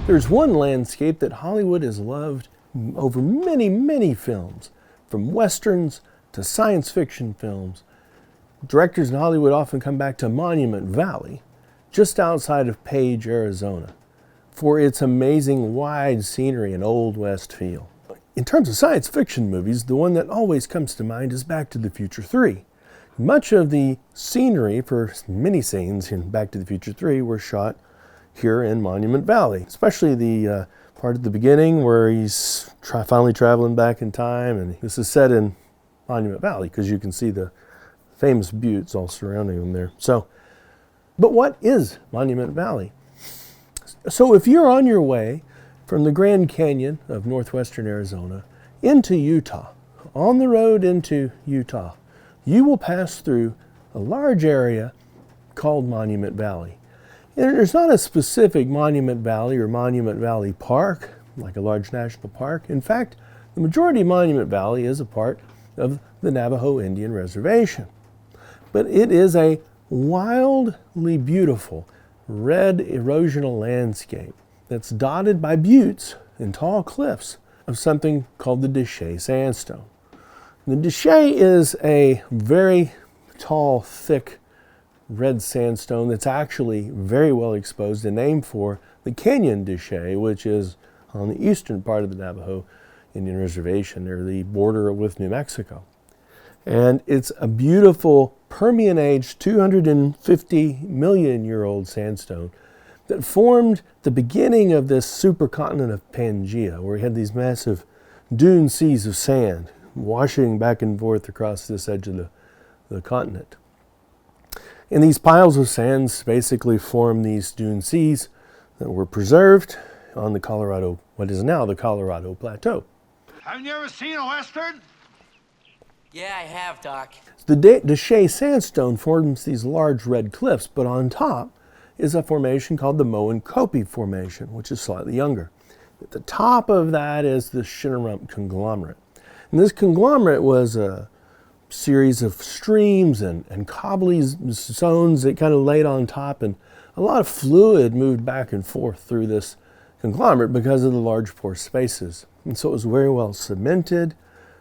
There's one landscape that Hollywood has loved over many, many films, from westerns to science fiction films. Directors in Hollywood often come back to Monument Valley, just outside of Page, Arizona, for its amazing wide scenery and Old West feel. In terms of science fiction movies, the one that always comes to mind is Back to the Future 3. Much of the scenery for many scenes in Back to the Future 3 were shot here in Monument Valley, especially the part at the beginning where he's finally traveling back in time, and this is set in Monument Valley because you can see the famous buttes all surrounding them there. But what is Monument Valley? So if you're on your way from the Grand Canyon of northwestern Arizona into Utah, on the road into Utah, you will pass through a large area called Monument Valley. And there's not a specific Monument Valley or Monument Valley Park, like a large national park. In fact, the majority of Monument Valley is a part of the Navajo Indian Reservation. But it is a wildly beautiful red erosional landscape that's dotted by buttes and tall cliffs of something called the Deshay sandstone. The Deshay is a very tall, thick red sandstone that's actually very well exposed and named for the Canyon Deshay, which is on the eastern part of the Navajo Indian Reservation near the border with New Mexico. And it's a beautiful Permian-age 250 million year old sandstone that formed the beginning of this supercontinent of Pangaea, where we had these massive dune seas of sand washing back and forth across this edge of the continent. And these piles of sands basically form these dune seas that were preserved on the Colorado, what is now the Colorado Plateau. Have you ever seen a Western? Yeah, I have, Doc. The Deshay sandstone forms these large red cliffs, but on top is a formation called the Moenkopi Formation, which is slightly younger. At the top of that is the Shinneramp conglomerate. And this conglomerate was a series of streams and cobbly zones that kind of laid on top, and a lot of fluid moved back and forth through this conglomerate because of the large pore spaces. And so it was very well cemented.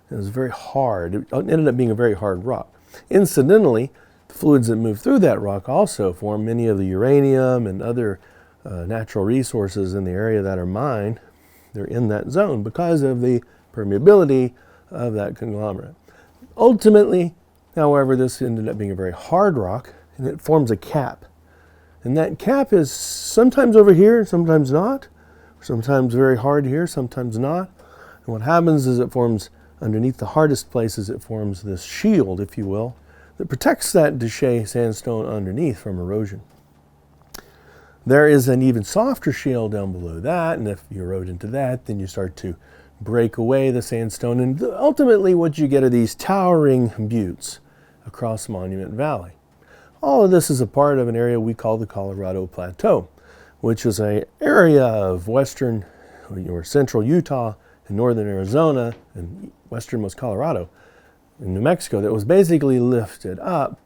It was very hard. It ended up being a very hard rock. Incidentally, the fluids that move through that rock also form many of the uranium and other natural resources in the area that are mined. They're in that zone because of the permeability of that conglomerate. Ultimately, however, this ended up being a very hard rock, and it forms a cap. And that cap is sometimes over here, sometimes not. Sometimes very hard here, sometimes not. And what happens is it forms, underneath the hardest places, it forms this shield, if you will, that protects that Deshay sandstone underneath from erosion. There is an even softer shield down below that, and if you erode into that, then you start to break away the sandstone, and ultimately what you get are these towering buttes across Monument Valley. All of this is a part of an area we call the Colorado Plateau, which is an area of western or central Utah and northern Arizona and westernmost Colorado and New Mexico that was basically lifted up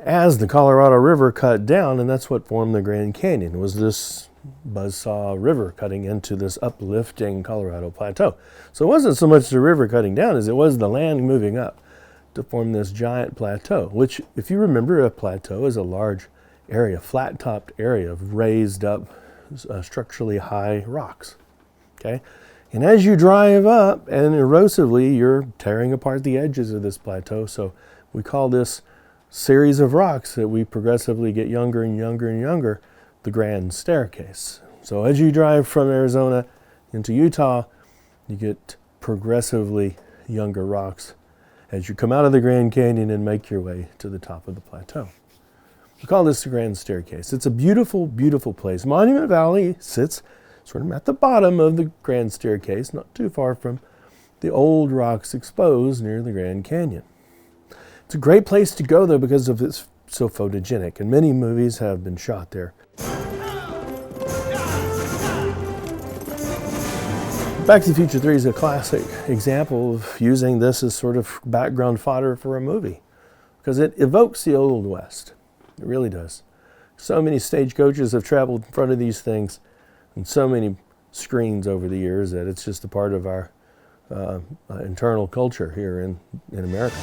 as the Colorado River cut down, and that's what formed the Grand Canyon. It was this buzzsaw river cutting into this uplifting Colorado Plateau. So it wasn't so much the river cutting down as it was the land moving up to form this giant plateau, which, if you remember, a plateau is a large area, flat-topped area of raised up structurally high rocks. Okay? And as you drive up and erosively, you're tearing apart the edges of this plateau. So we call this series of rocks that we progressively get younger and younger and younger the Grand Staircase. So as you drive from Arizona into Utah, you get progressively younger rocks as you come out of the Grand Canyon and make your way to the top of the plateau. We call this the Grand Staircase. It's a beautiful, beautiful place. Monument Valley sits sort of at the bottom of the Grand Staircase, not too far from the old rocks exposed near the Grand Canyon. It's a great place to go, though, because of it's so photogenic, and many movies have been shot there. Back to the Future 3 is a classic example of using this as sort of background fodder for a movie, because it evokes the Old West. It really does. So many stagecoaches have traveled in front of these things. in so many screens over the years that it's just a part of our internal culture here in America.